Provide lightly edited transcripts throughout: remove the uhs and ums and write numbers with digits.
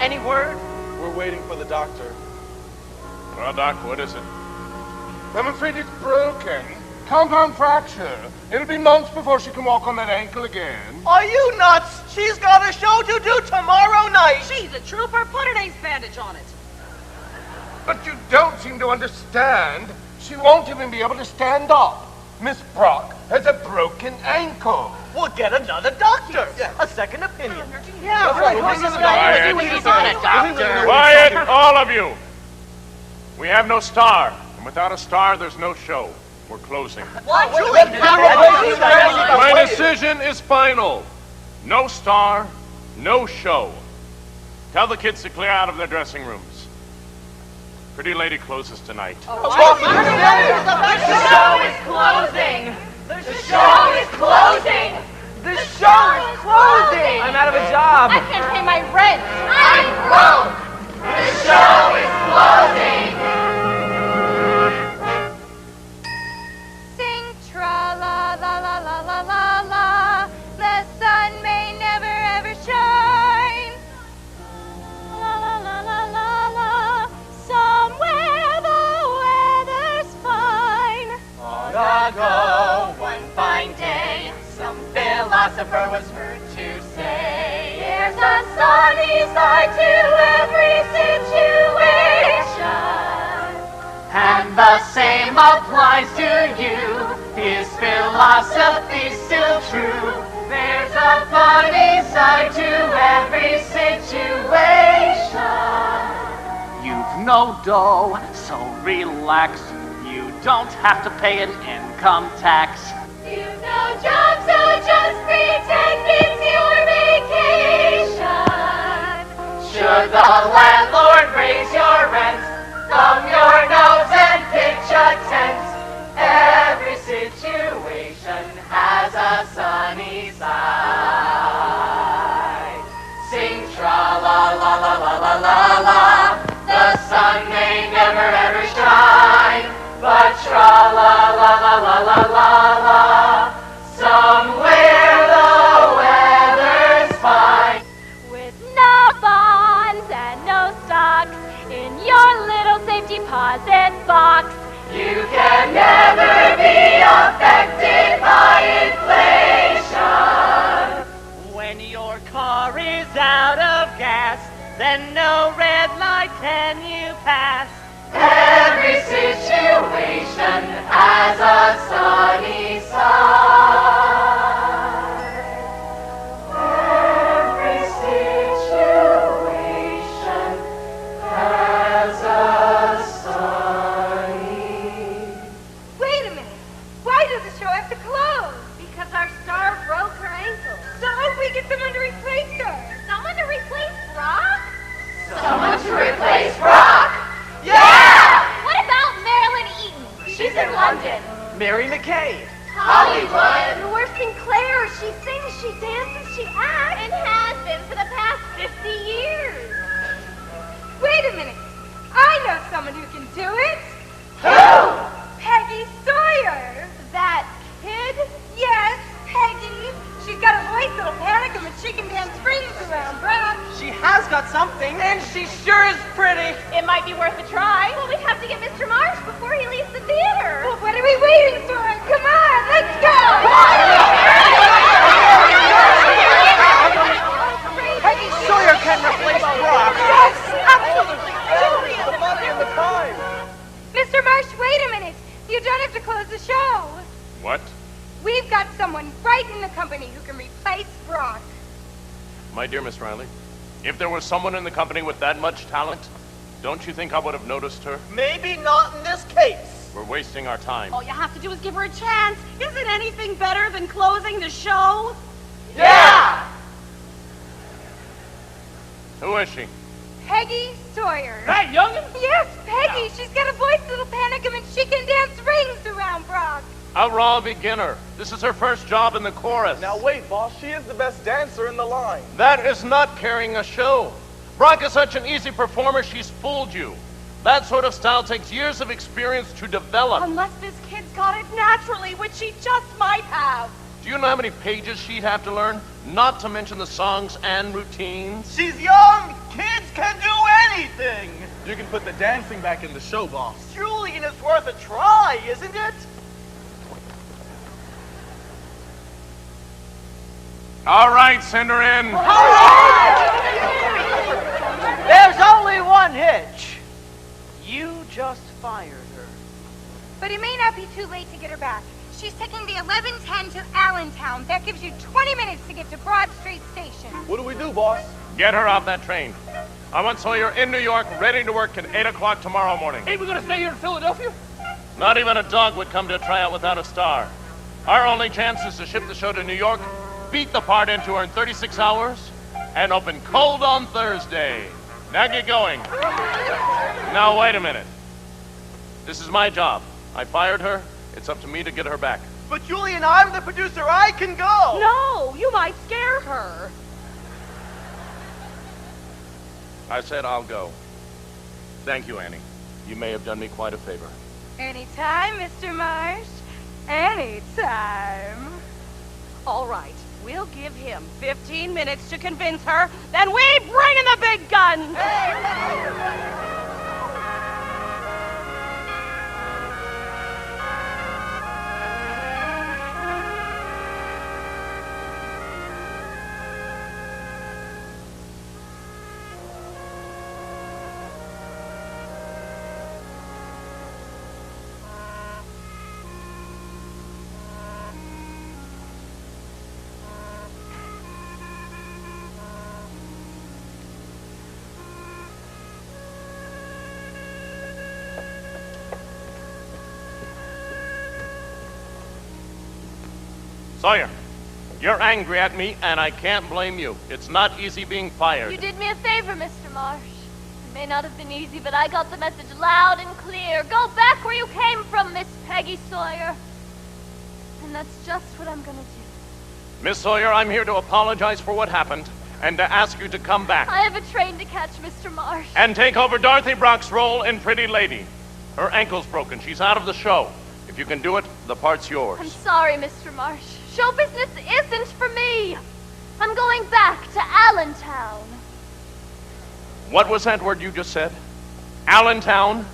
Any word? We're waiting for the doctor. Well, Doc, what is it? I'm afraid it's broken. Compound fracture. It'll be months before she can walk on that ankle again. Are you nuts? She's got a show to do tomorrow night. She's a trooper. Put an ace bandage on it. But you don't seem to understand. She won't even be able to stand up. Miss Brock has a broken ankle. We'll get another doctor. A second opinion. Yeah, Quiet, all of you! We have no star, and without a star, there's no show. We're closing. My decision is final. No star, no show. Tell the kids to clear out of their dressing rooms. Pretty Lady closes tonight. The show is closing. The show is closing. The show is closing. I'm out of a job. I can't pay my rent. I'm broke. The show is closing. Sing tra la la la la la la la. The sun may never ever shine. La la la la la la. Somewhere the weather's fine. Long ago, one fine day, some philosopher was heard to say, There's a sunny side to every situation. and the same applies to you. Is philosophy still true? There's a funny side to every situation. You've no dough, so relax. You don't have to pay an income tax. You've no job, so just pretend it's your vacation. Should the landlord raise your rent, thumb your nose and pitch a tent. Every situation has a sunny side. Sing tra la la la la la la la. The sun may never ever shine, but tra la la la la la la la. Somewhere the weather's fine. With no bonds and no stocks in your little safe deposit box. You can never be affected by inflation. When your car is out of gas, then no red light can you pass. Every situation has a sunny side. Every situation has a sunny. Wait a minute. Why does the show have to close? Because our star broke her ankle. So we get someone to replace her. Someone to replace Brock? Someone to replace Brock? Yeah! What about Marilyn Eaton? She's in London. Mary McKay. Hollywood. Nor Sinclair. She sings, she dances, she acts. And has been for the past 50 years. Wait a minute. I know someone who can do it. Who? Peggy Sawyer. That kid? Yes, Peggy. She's got a voice that'll panic him and she can dance strings around Brock. She has got something, and she sure is pretty. It might be worth a try. Well, we have to get Mr. Marsh before he leaves the theater. Well, what are we waiting for? Come on, let's go! Peggy Sawyer can replace Brock. Yes, absolutely. The money and the time. Mr. Marsh, wait a minute. You don't have to close the show. What? We've got someone right in the company who can replace Brock. My dear Miss Riley, if there was someone in the company with that much talent, don't you think I would have noticed her? Maybe not in this case. We're wasting our time. All you have to do is give her a chance. Isn't anything better than closing the show? Yeah! Who is she? Peggy Sawyer. Hey, youngin'! Yes, Peggy. She's got a voice that'll panic him, and she can dance rings around Brock. A raw beginner. This is her first job in the chorus. Now wait, boss, she is the best dancer in the line. That is not carrying a show. Brock is such an easy performer, she's fooled you. That sort of style takes years of experience to develop. Unless this kid's got it naturally, which she just might have. Do you know how many pages she'd have to learn? Not to mention the songs and routines. She's young! Kids can do anything! You can put the dancing back in the show, boss. Julian is worth a try, isn't it? All right, send her in. There's only one hitch. You just fired her. But it may not be too late to get her back. She's taking the 11:10 to Allentown. That gives you 20 minutes to get to Broad Street Station. What do we do, boss? Get her off that train. I want Sawyer in New York, ready to work at 8 o'clock tomorrow morning. Hey, we're gonna stay here in Philadelphia? Not even a dog would come to a tryout without a star. Our only chance is to ship the show to New York, beat the part into her in 36 hours, and open cold on Thursday. Now get going. Now, wait a minute. This is my job. I fired her. It's up to me to get her back. But Julian, I'm the producer. I can go. No, you might scare her. I said I'll go. Thank you, Annie. You may have done me quite a favor. Anytime, Mr. Marsh. Anytime. All right, we'll give him 15 minutes to convince her, then we bring in the big guns. Sawyer, you're angry at me, and I can't blame you. It's not easy being fired. You did me a favor, Mr. Marsh. It may not have been easy, but I got the message loud and clear. Go back where you came from, Miss Peggy Sawyer. And that's just what I'm gonna do. Miss Sawyer, I'm here to apologize for what happened and to ask you to come back. I have a train to catch, Mr. Marsh. And take over Dorothy Brock's role in Pretty Lady. Her ankle's broken. She's out of the show. If you can do it, the part's yours. I'm sorry, Mr. Marsh. Show business isn't for me. I'm going back to Allentown. What was that word you just said? Allentown?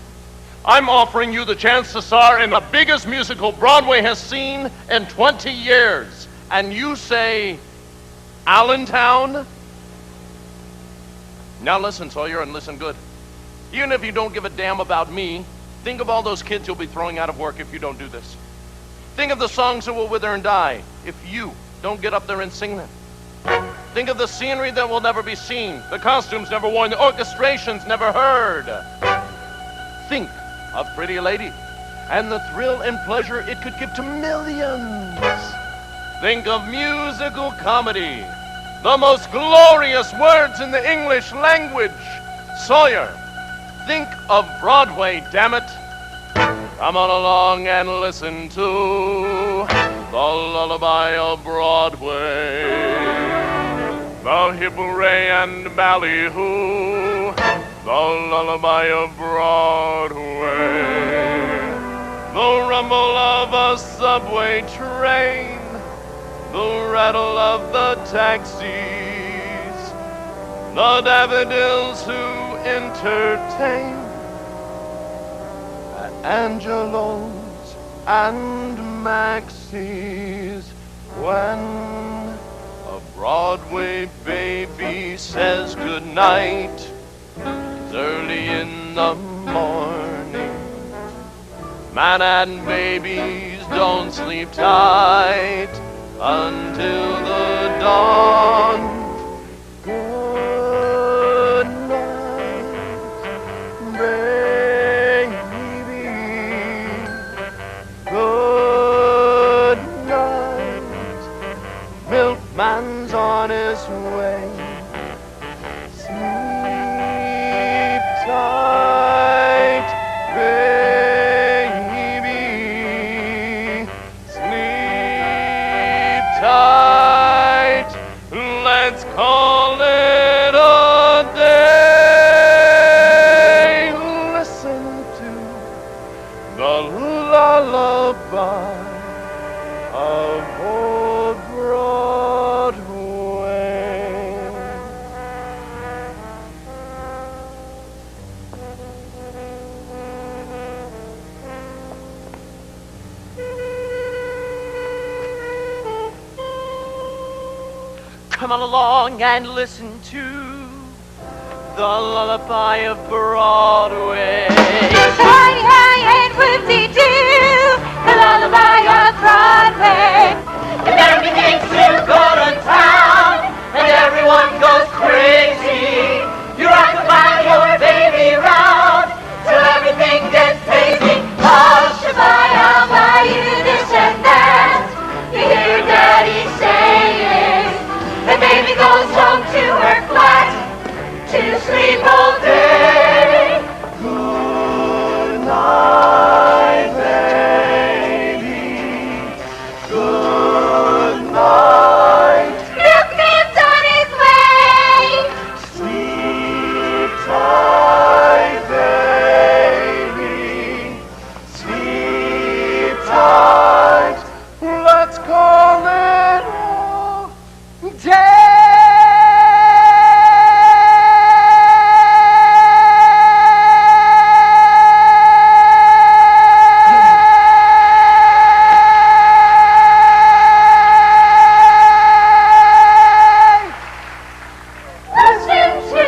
I'm offering you the chance to star in the biggest musical Broadway has seen in 20 years. And you say, Allentown? Now listen, Sawyer, and listen good. Even if you don't give a damn about me, think of all those kids you'll be throwing out of work if you don't do this. Think of the songs that will wither and die if you don't get up there and sing them. Think of the scenery that will never be seen, the costumes never worn, the orchestrations never heard. Think of Pretty Lady and the thrill and pleasure it could give to millions. Think of musical comedy, the most glorious words in the English language. Sawyer, think of Broadway, damn it. Come on along and listen to the lullaby of Broadway. The hip hooray and ballyhoo, the lullaby of Broadway. The rumble of a subway train, the rattle of the taxis, the daffodils who entertain at Angelo's and Maxie's. When a Broadway baby says goodnight, it's early in the morning. Manhattan babies don't sleep tight until the dawn. Good night, baby. Good night. Milkman's on his way. Sleep tight, baby. Sleep tight. Let's call it a day. Listen to the lullaby of old Broadway. Come on along and listen to the lullaby of Broadway. Hi, hi, and whoop-de-doo, the lullaby of Broadway. If everything's to go to town and everyone goes crazy, you rock the your baby round till everything gets tasty. Lullaby, I'll buy you this and that. You hear Daddy saying, And baby goes home to her flat to sleep all day. Good night, baby. Good night. Milkman's on his way. Sleep tight, baby. Sleep tight. Let's call it a day. Listen to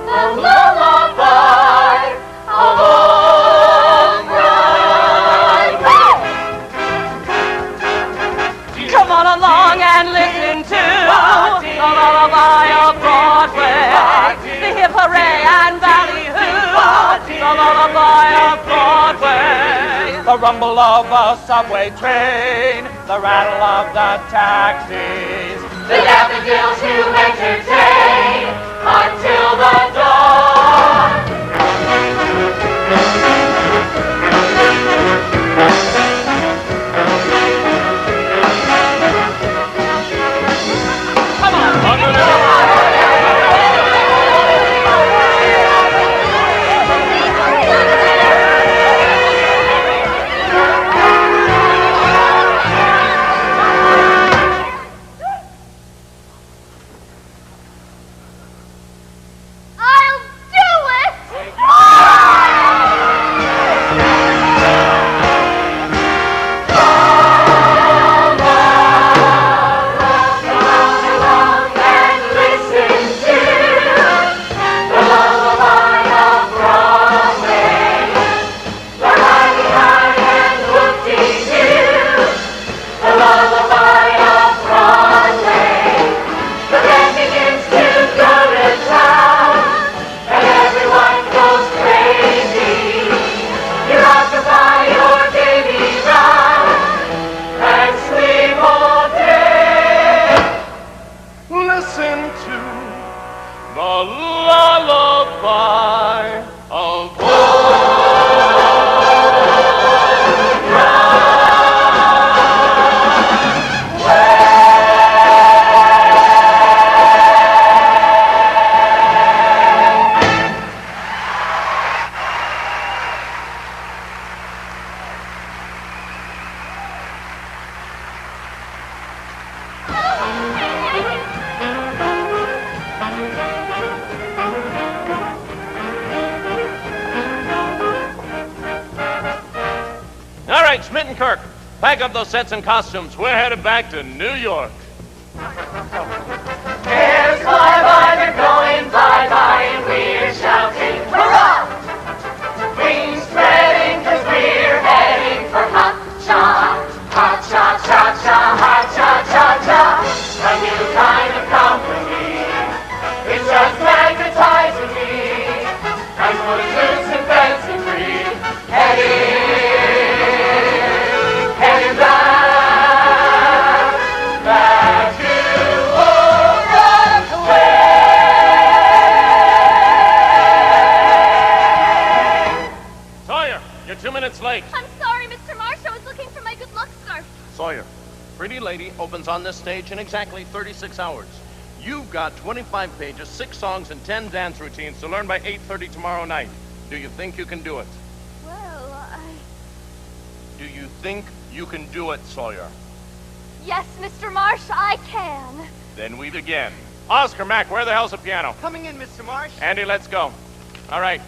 the lullaby of old Broadway. Come on along and listen to the lullaby of Broadway. The hip hooray and ballyhoo, the lullaby of Broadway. The rumble of a subway train, the rattle of the taxis. The daffodils who entertain until the dawn. I'll do it! And listen to the lullaby of Broadway. The high and whoop-de-doo. The lullaby of Broadway. The band begins to go to town, and everyone goes crazy. You rock your baby round and sleep all day. Listen to the lullaby of All right, Schmidt and Kirk, pack up those sets and costumes. We're headed back to New York. Cares fly by, they're going bye-bye, and we're shouting, hurrah! Wings spreading, 'cause we're heading for hot cha, cha, cha, cha, hot cha. opens on this stage in exactly 36 hours. You've got 25 pages, 6 songs, and 10 dance routines to learn by 8:30 tomorrow night. Do you think you can do it? Well, Do you think you can do it, Sawyer? Yes, Mr. Marsh, I can. Then we begin. Oscar, Mac, where the hell's the piano? Coming in, Mr. Marsh. Andy, let's go. All right.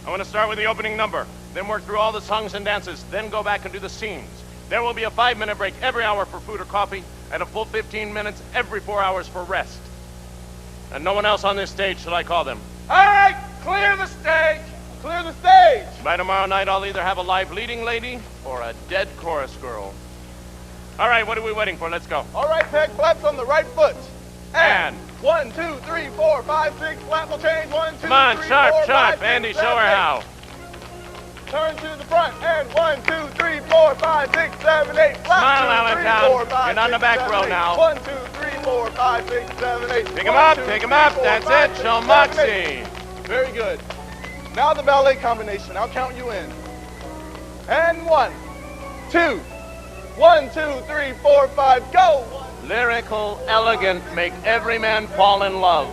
I want to start with the opening number, then work through all the songs and dances, then go back and do the scenes. There will be a 5-minute break every hour for food or coffee, and a full 15 minutes every 4 hours for rest. And no one else on this stage shall I call them. All right, clear the stage. Clear the stage. By tomorrow night, I'll either have a live leading lady or a dead chorus girl. All right, what are we waiting for? Let's go. All right, Peg, flaps on the right foot. And 1, 2, 3, 4, 5, 6, flap will change. 1, 2, come on, 3, sharp, 4, sharp. 5, 6, Andy, 7, show her 8. how. Turn to the front, and 1, 2, 3, 4, 5, 6, 7, 8. Flap, Smile, 2, 3, Allentown. 4, 5, Get on the 6, back 7, row 8. now. 1, 2, 3, 4, 5, 6, 7, 8. Pick him up, pick him up. That's it. Show Moxie. Very good. Now the ballet combination. I'll count you in. And 1, 2, 1, 2, 3, 4, 5, go. Lyrical, elegant, make every man fall in love.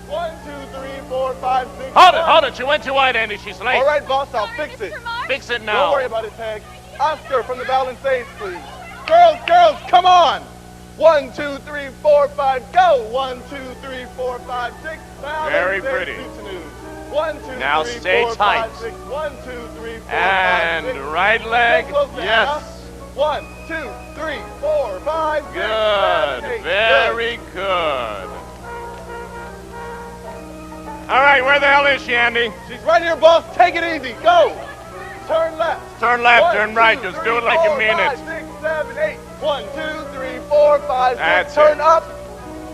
1, 2, 3, 4, 5, 6. Hold it. She went too wide, Andy. She's late. All right, boss, I'll Sorry, fix it. Mr. Marsh. Fix it Don't now. worry about it, Peg. Oscar from the balance stage, please. Girls, come on. 1, 2, 3, 4, 5, go. 1, 2, 3, 4, 5, 6. Very pretty. 1, 2, Now 3, stay 4, tight. 5, 6. 1, 2, 3, 4, 5, 6. And right leg. Get close now. Yes. 1, 2, 3, 4, 5, 6, Good. 7, 8. Very good. All right, where the hell is she, Andy? She's right here, boss. Take it easy. Go. Turn left. Turn left, 1, turn right. 2, Just 3, do it like you 4, mean 5, it. 6, 7, 8. 1, 2, 3, 4, 5, 6. That's Turn it. up.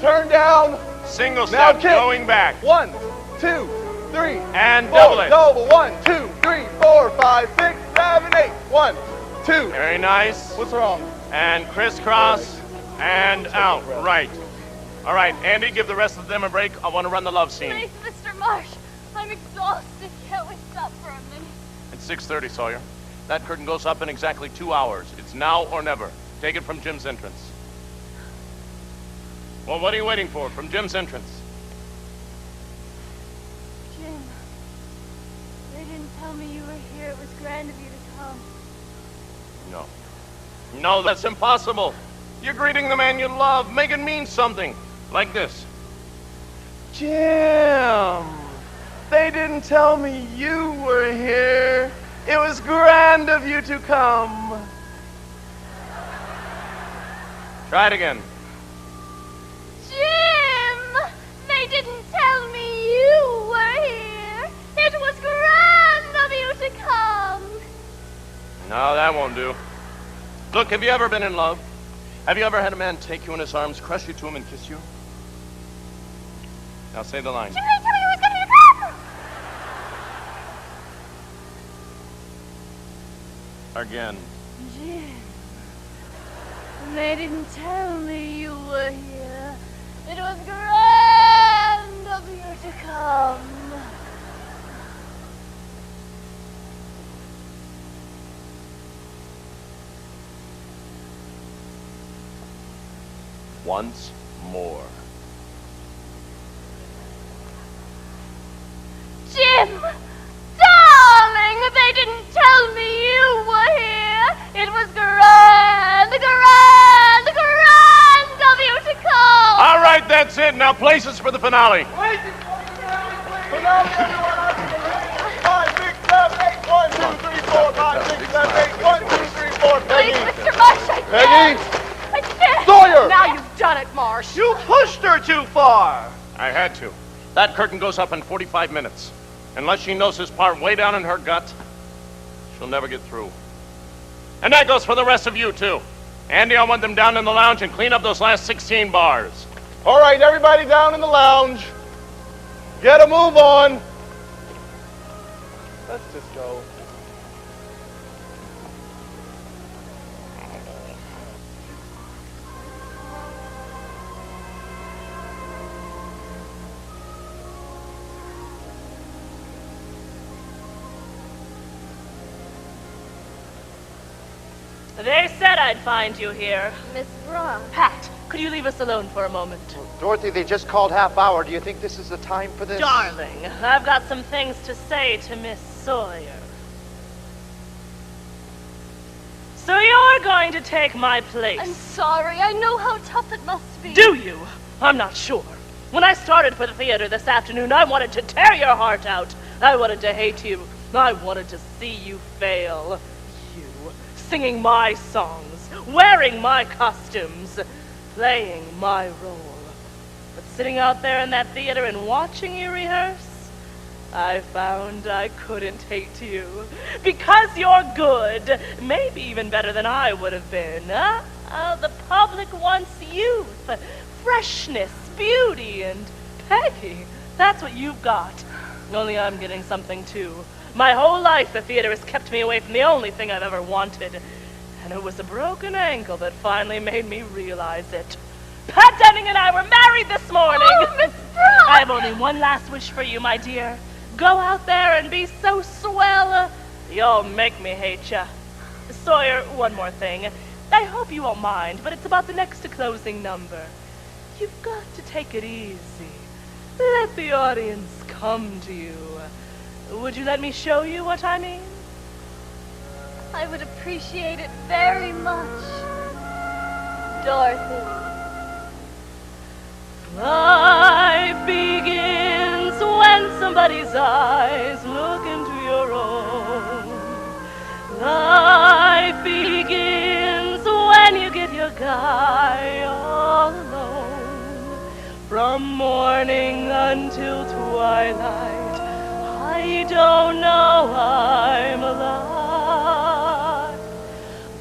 Turn down. Single Now step, kick. going back. 1, 2, 3. And 4. double it. Double. 1, 2, 3, 4, 5, 6, 7, 8. 1, 2. Very nice. What's wrong? And crisscross and out. Right. All right, Andy, give the rest of them a break. I want to run the love scene. Please, Mr. Marsh, I'm exhausted. Can't we stop for a minute? It's 6:30, Sawyer. That curtain goes up in exactly 2 hours. It's now or never. Take it from Jim's entrance. Well, what are you waiting for? From Jim's entrance. Jim, they didn't tell me you were here. It was grand of you to come. No. No, that's impossible. You're greeting the man you love. Make it mean something. Like this. Jim, they didn't tell me you were here. It was grand of you to come. Try it again. Jim, they didn't tell me you were here. It was grand of you to come. No, that won't do. Look, have you ever been in love? Have you ever had a man take you in his arms, crush you to him, and kiss you? Now say the line. Jim, they tell me you was going to come. Again. Jim, they didn't tell me you were here. It was grand of you to come. Once more. Jim, darling, they didn't tell me you were here. It was grand of you to come. All right, that's it. Now places for the finale. Finale, everyone. 5, 6, 7, 8. 1, 2, 3, 4, 5, 6, 7, 8. 1, 2, 3, 4. Please, Peggy. Mr. Marsh, I Peggy. can't. I can't. Sawyer. Now you've done it, Marsh. You pushed her too far. I had to. That curtain goes up in 45 minutes. Unless she knows his part way down in her gut, she'll never get through. And that goes for the rest of you, too. Andy, I want them down in the lounge and clean up those last 16 bars. All right, everybody down in the lounge. Get a move on. Let's just go. They said I'd find you here. Miss Brock. Pat, Could you leave us alone for a moment? Dorothy, they just called half hour. Do you think this is the time for this? Darling, I've got some things to say to Miss Sawyer. So you're going to take my place. I'm sorry. I know how tough it must be. Do you? I'm not sure. When I started for the theater this afternoon, I wanted to tear your heart out. I wanted to hate you. I wanted to see you fail. You, singing my songs, wearing my costumes, playing my role. But sitting out there in that theater and watching you rehearse, I found I couldn't hate you. Because you're good, maybe even better than I would have been. The public wants youth, freshness, beauty, and Peggy. That's what you've got. Only I'm getting something too. My whole life the theater has kept me away from the only thing I've ever wanted. And it was a broken ankle that finally made me realize it. Pat Denning and I were married this morning. Oh, Miss Brock! I have only one last wish for you, my dear. Go out there and be so swell, you'll make me hate ya. Sawyer, one more thing. I hope you won't mind, but it's about the next to closing number. You've got to take it easy. Let the audience come to you. Would you let me show you what I mean? I would appreciate it very much. Dorothy. Life begins when somebody's eyes look into your own. Life begins when you get your guy all alone. From morning until twilight, I don't know I'm alive.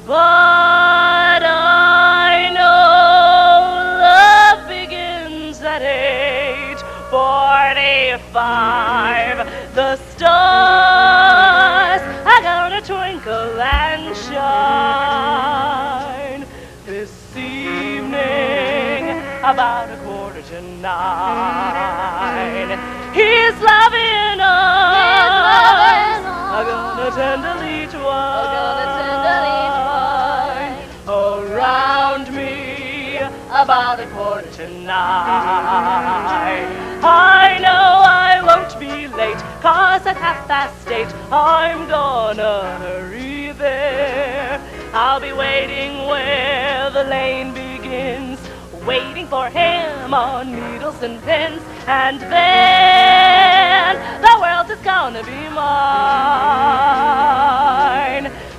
But I know love begins at 8:45. The stars are gonna twinkle and shine this evening about 8:45. He's loving us. I'm gonna tenderly twine around me about 8:45. I know I won't be late, 'cause at 8:30 I'm gonna hurry there. I'll be waiting where the lane begins, waiting for him on needles and pins, and then the world is gonna be mine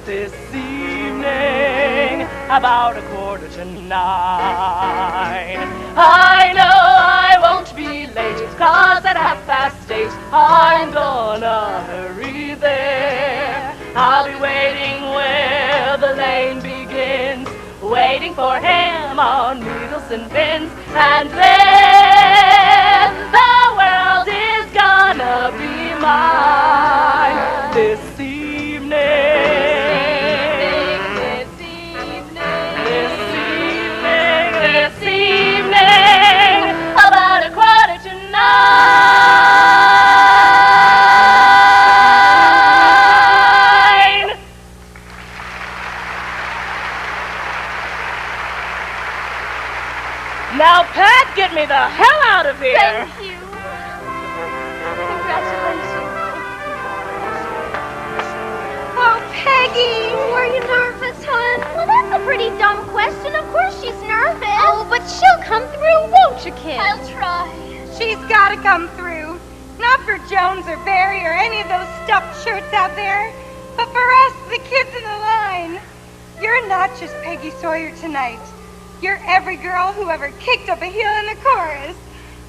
this evening about 8:45. I know I won't be late, 'cause at 8:30 I'm gonna hurry there. I'll be waiting where the lane begins, waiting for him on needles and pins, and then the world is gonna be mine this evening. This evening, about 8:45. Now, Pat, get me the hell out of here! Thank you. Congratulations. Oh, Peggy, were you nervous, hon? Well, that's a pretty dumb question. Of course she's nervous. Oh, but she'll come through, won't you, kid? I'll try. She's got to come through. Not for Jones or Barry or any of those stuffed shirts out there, but for us, the kids in the line. You're not just Peggy Sawyer tonight. You're every girl who ever kicked up a heel in the chorus.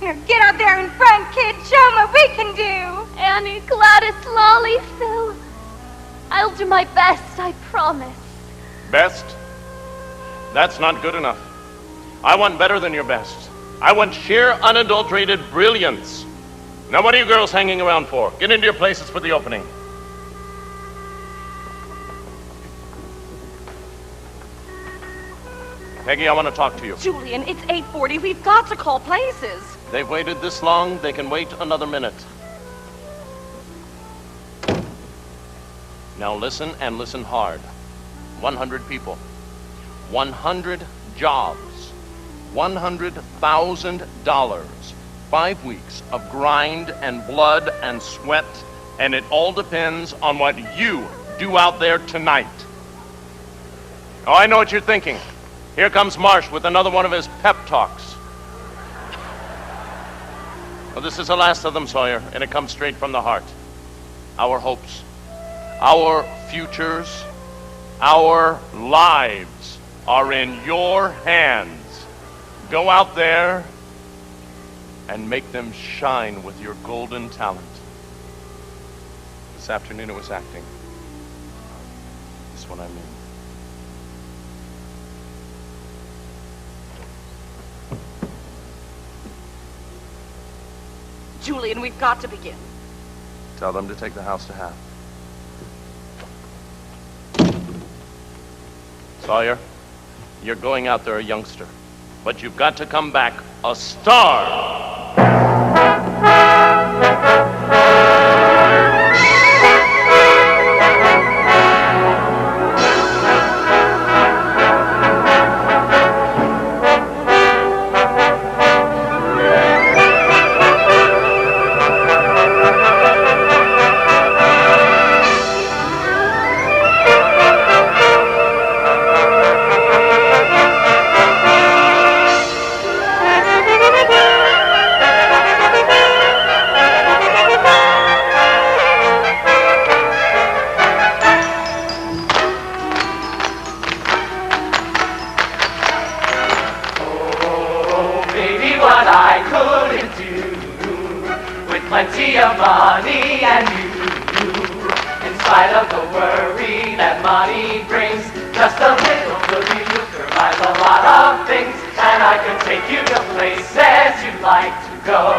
Now get out there in front, kid. Show 'em what we can do. Annie, Gladys, Lolly, Phil. I'll do my best, I promise. Best? That's not good enough. I want better than your best. I want sheer, unadulterated brilliance. Now, what are you girls hanging around for? Get into your places for the opening. Peggy, I want to talk to you. Julian, it's 8:40. We've got to call places. They've waited this long, they can wait another minute. Now listen, and listen hard. 100 people. 100 jobs. $100,000. 5 weeks of grind and blood and sweat, and it all depends on what you do out there tonight. Oh, I know what you're thinking. Here comes Marsh with another one of his pep talks. Well, this is the last of them, Sawyer, and it comes straight from the heart. Our hopes, our futures, our lives are in your hands. Go out there and make them shine with your golden talent. This afternoon it was acting. This one I mean. Julian, we've got to begin. Tell them to take the house to half. Sawyer, you're going out there a youngster, but you've got to come back a star. Plenty of money and you, in spite of the worry that money brings, just a little filthy lucre buys a lot of things, and I could take you to places you'd like to go,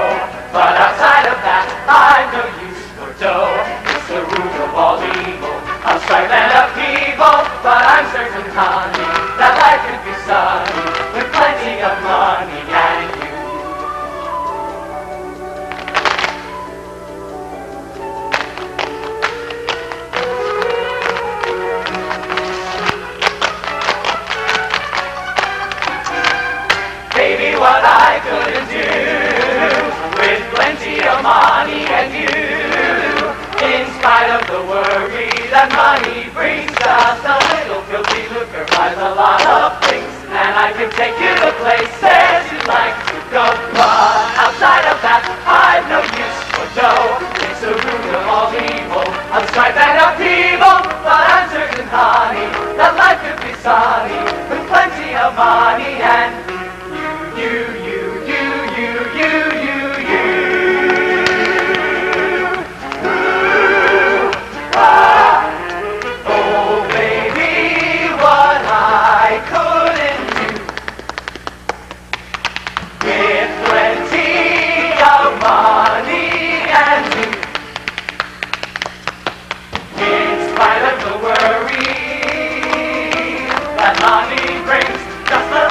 but outside of that, I've no use for dough. It's the root of all evil, of strife and upheaval, but I'm certain, honey, that life could be sunny with plenty of money and you. What I couldn't do with plenty of money and you, in spite of the worry that money brings, just a little filthy lucre buys a lot of things, and I can take you to places you'd like to go, but outside of that I've no use for dough. It's the root of all evil, of strife and upheaval, but I'm certain, honey, that life could be sunny with plenty of money and you. Oh, baby, what I couldn't do with plenty of money and you, in spite of the worry that money brings, just a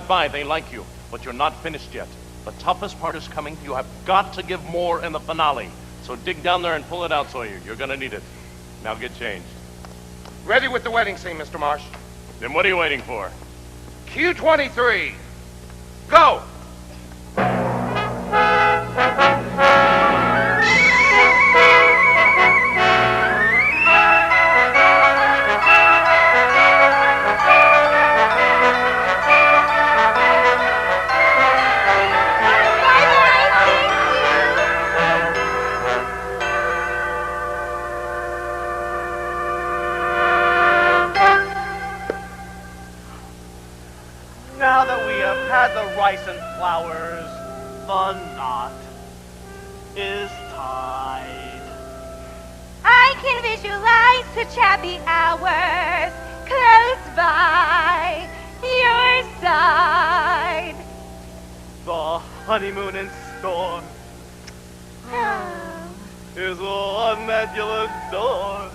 got by. They like you. But you're not finished yet. The toughest part is coming. You have got to give more in the finale. So dig down there and pull it out, Sawyer. You're going to need it. Now get changed. Ready with the wedding scene, Mr. Marsh. Then what are you waiting for? Cue 23. Go! Now that we have had the rice and flowers, the knot is tied. I can visualize such happy hours close by your side. The honeymoon in store is the one that you'll adore.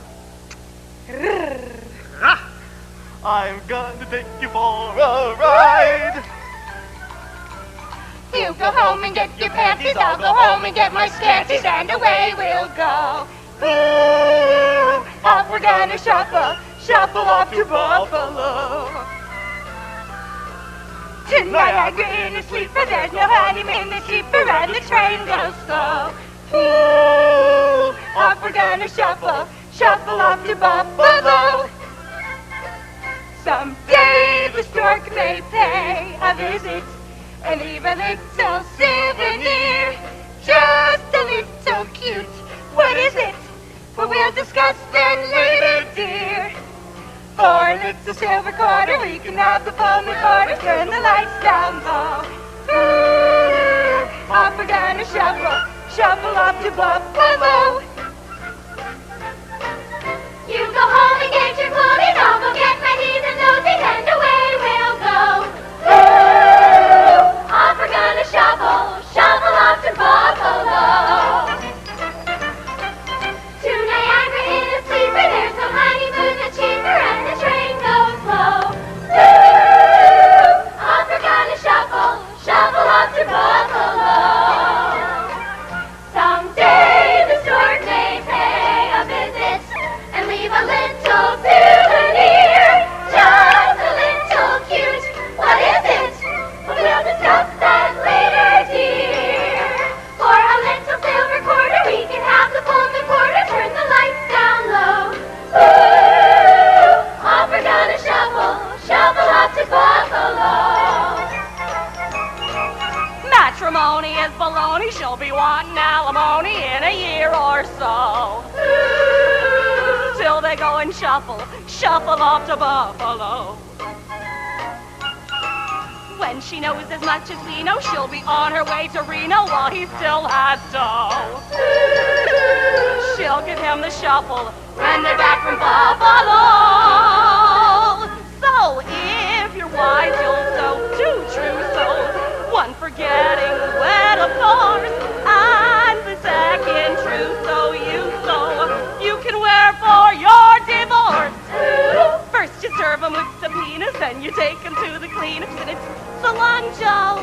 I'm going to take you for a ride. You go home and get your panties, I'll go home and get my scanties, and away we'll go. Ooh, off we're gonna shuffle, shuffle off to Buffalo. Tonight I'm in a sleeper, there's no honeymoon that's cheaper, and the train goes slow. Ooh, off we're gonna shuffle, shuffle off to Buffalo. Someday the stork may pay a visit and leave a little souvenir, just a little cute. What is it? Well, we'll discuss then later, dear. For a little silver quarter, we can have the phone recorder, turn the lights down low. Ooh, off we're gonna shuffle, shuffle off to Buffalo. You go home and get your clothing, I'll go get my knees and noses, and away we'll go. Ooh, off we're gonna shuffle, shuffle off to Buffalo. To Niagara in a sleeper, there's no honeymoon that's cheaper, and the train goes slow. Ooh, off we're gonna shuffle, shuffle off to Buffalo. Someday the stork may pay a visit and leave a little souvenir, just a little cute. What is it? We'll discuss that later, dear. For a little silver quarter, we can have the full quarter, turn the lights down low. Ooh, off we're gonna shuffle, shuffle off to Buffalo. Matrimony is baloney, she'll be wanting alimony in a year or so. Till they go and shuffle, shuffle off to Buffalo. When she knows as much as we know, she'll be on her way to Reno while he still has dough. She'll give him the shuffle when they're back from Buffalo. So if you're wise, you'll sew two true souls, one for getting wet, of course, and the second true sew you can wear for your divorce. First you serve him with subpoenas, then you take him to the cleaners, and it's so long, Joe.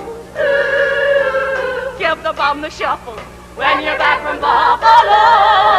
Give the bum the shuffle when you're back from Buffalo.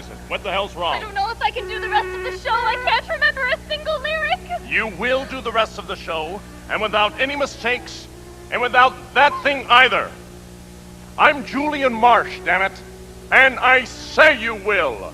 Listen, what the hell's wrong? I don't know if I can do the rest of the show. I can't remember a single lyric. You will do the rest of the show, and without any mistakes, and without that thing either. I'm Julian Marsh, damn it. And I say you will.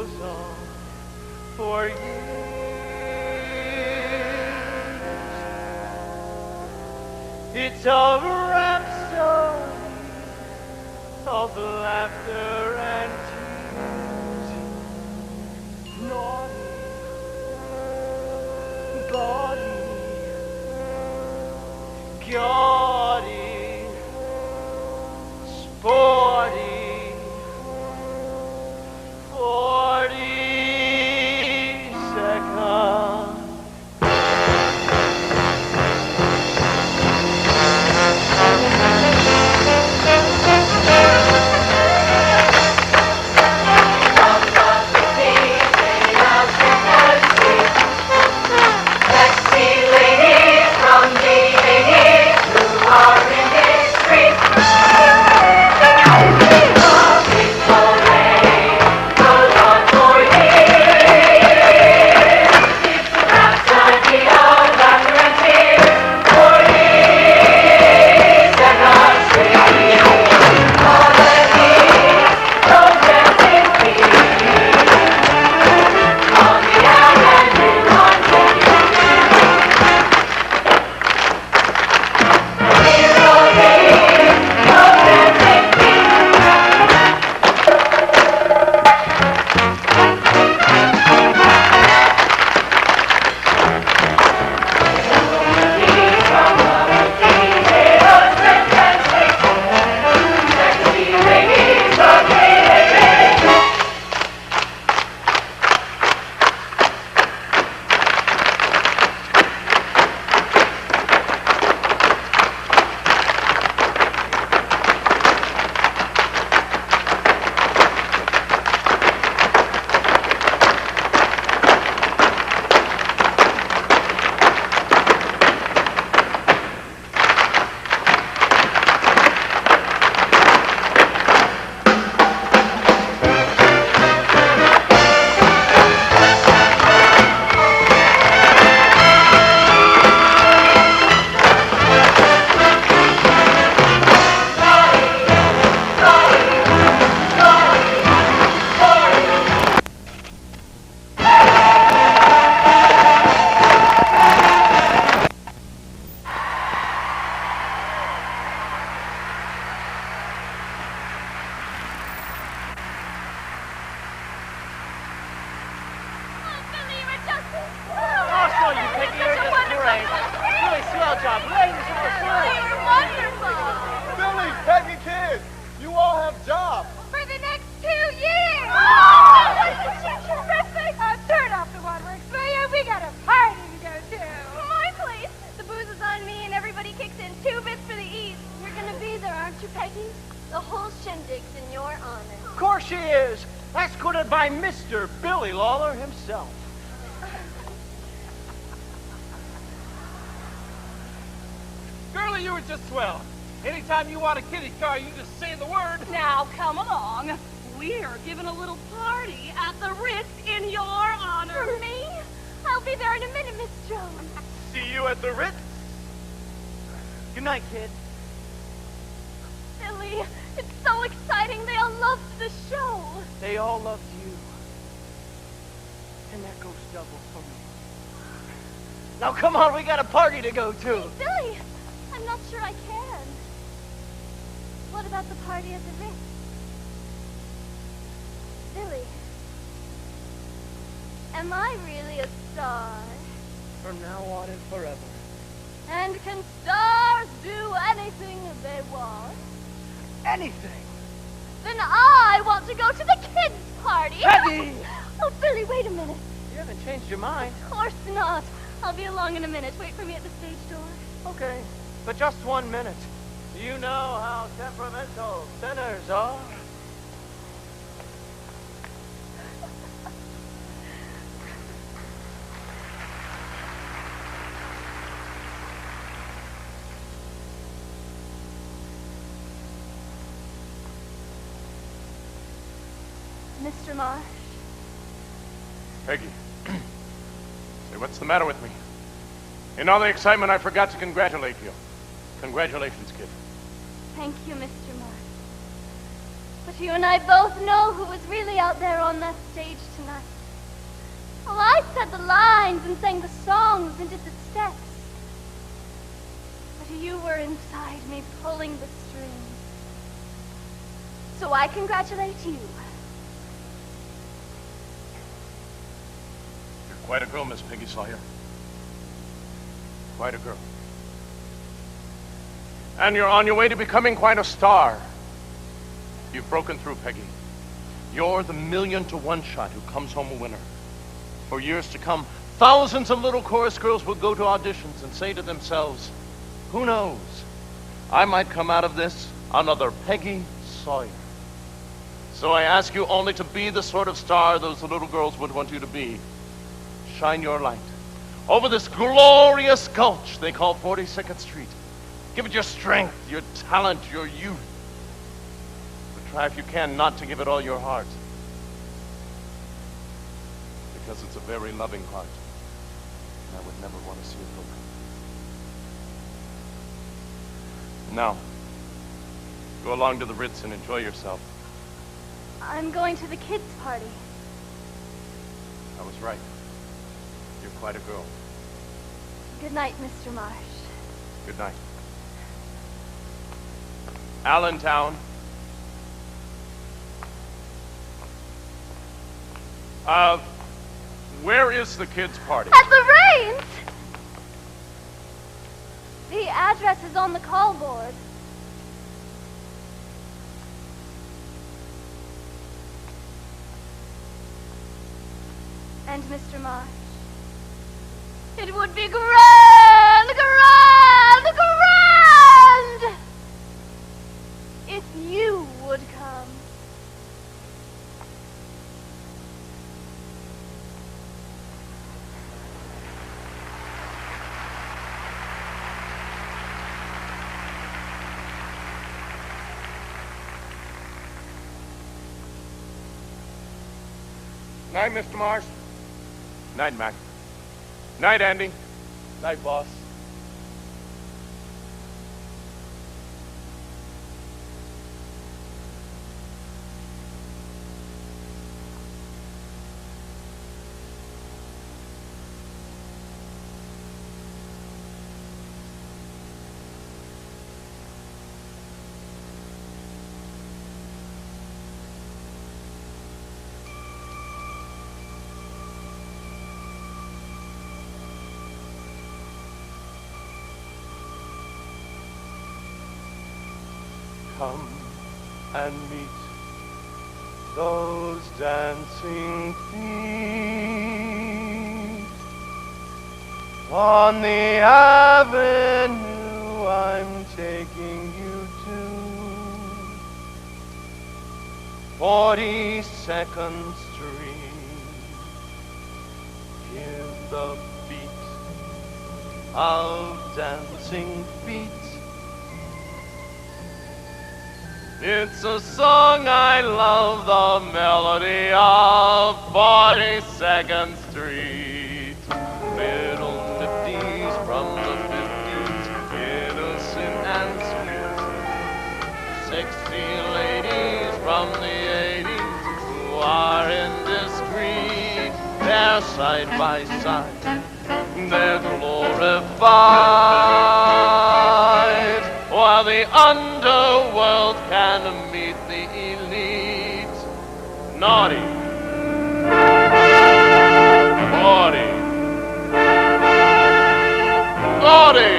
goes on for years. It's a rhapsody of laughter and tears. Naughty, bawdy, gaudy, sporty, 40 seconds. Billy, Peggy, kids, you all have jobs. For the next 2 years! Terrific! Turn off the waterworks, will you? We got a party to go to. My place! The booze is on me and everybody kicks in 2 bits for the east. You're gonna be there, aren't you, Peggy? The whole shindig's in your honor. Of course she is. Escorted by Mr. Billy Lawler himself. Girlie, you were just swell. Anytime you want a kitty car, you just say the word. Now, come along. We're giving a little party at the Ritz in your honor. For me? I'll be there in a minute, Miss Jones. See you at the Ritz. Good night, kid. Billy, it's so exciting. They all loved the show. They all loved you. And that goes double for me. Now come on, we got a party to go to. Billy, I'm not sure I can. What about the party at the Ritz? Billy, am I really a star? From now on and forever. And can stars do anything they want? Anything. Then I want to go to the kids' party. Peggy! Oh, Billy, wait a minute. You haven't changed your mind. Of course not. I'll be along in a minute. Wait for me at the stage door. Okay, but just 1 minute. You know how temperamental sinners are. Mr. Marsh? Peggy. Say, what's the matter with me? In all the excitement, I forgot to congratulate you. Congratulations, kid. Thank you, Mr. Marsh. But you and I both know who was really out there on that stage tonight. Well, I said the lines and sang the songs and did the steps. But you were inside me pulling the strings. So I congratulate you. You're quite a girl, Miss Peggy Sawyer. Quite a girl. And you're on your way to becoming quite a star. You've broken through, Peggy. You're the 1,000,000-to-1 shot who comes home a winner. For years to come, thousands of little chorus girls will go to auditions and say to themselves, who knows, I might come out of this another Peggy Sawyer. So I ask you only to be the sort of star those little girls would want you to be. Shine your light over this glorious gulch they call 42nd Street. Give it your strength, your talent, your youth. But try if you can not to give it all your heart. Because it's a very loving heart. And I would never want to see it broken. Now, go along to the Ritz and enjoy yourself. I'm going to the kids' party. I was right. You're quite a girl. Good night, Mr. Marsh. Good night. Allentown. Where is the kids' party? At the Rains! The address is on the call board. And Mr. Marsh, it would be grand, grand, grand if you would come. Night, Mr. Marsh. Night, Mac. Night, Andy. Night, boss. Come and meet those dancing feet on the avenue I'm taking you to. 42nd Street. Hear the beat of dancing feet. It's a song I love, the melody of 42nd Street. Middle 50s from the 50s, innocent and sweet. 60 ladies from the 80s who are indiscreet. They're side by side, they're glorified, while the underworld can meet the elite. Naughty, naughty, naughty,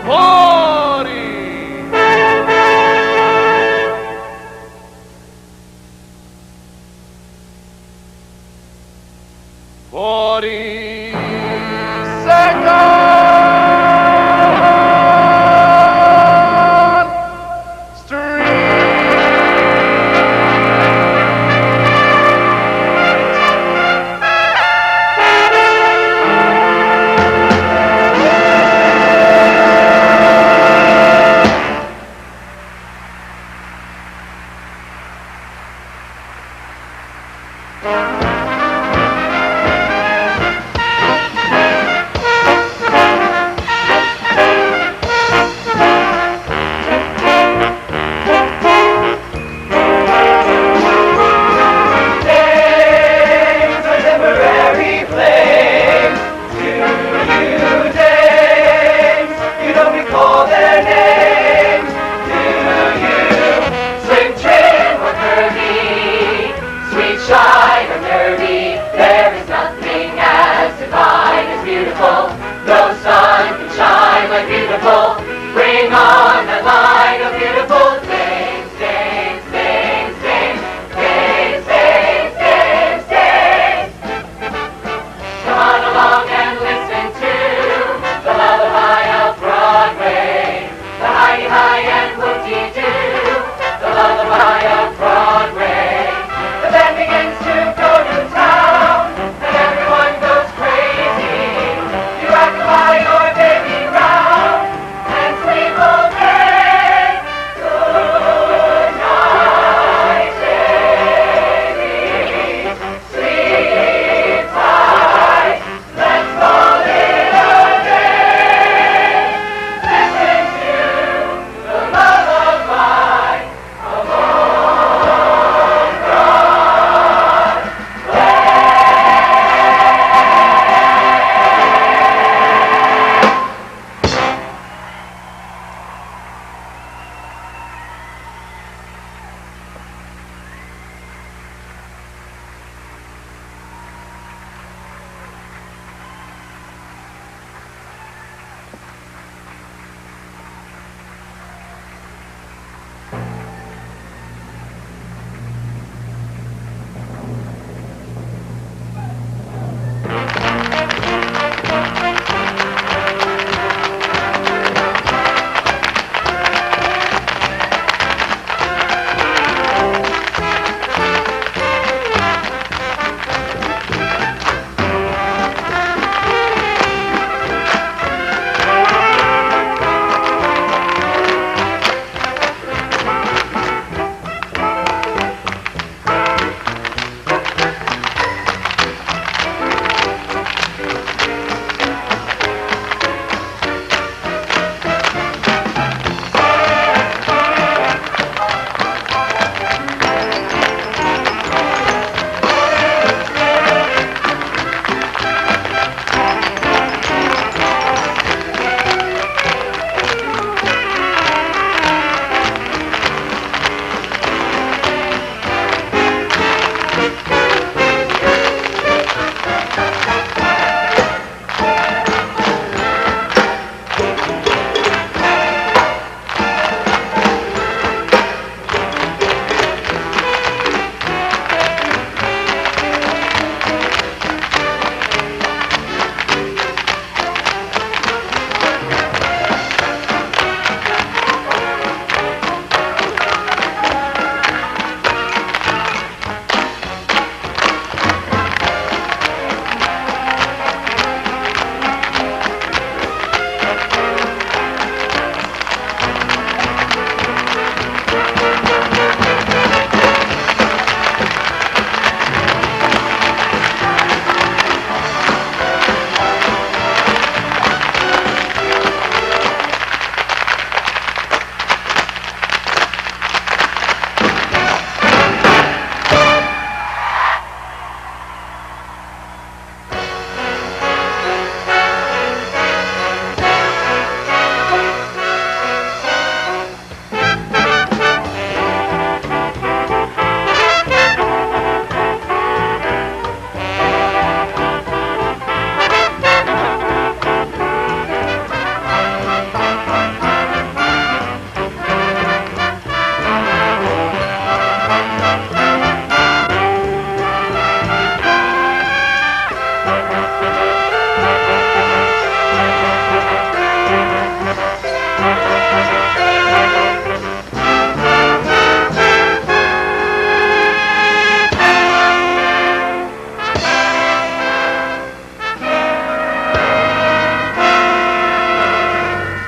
sporty. Second.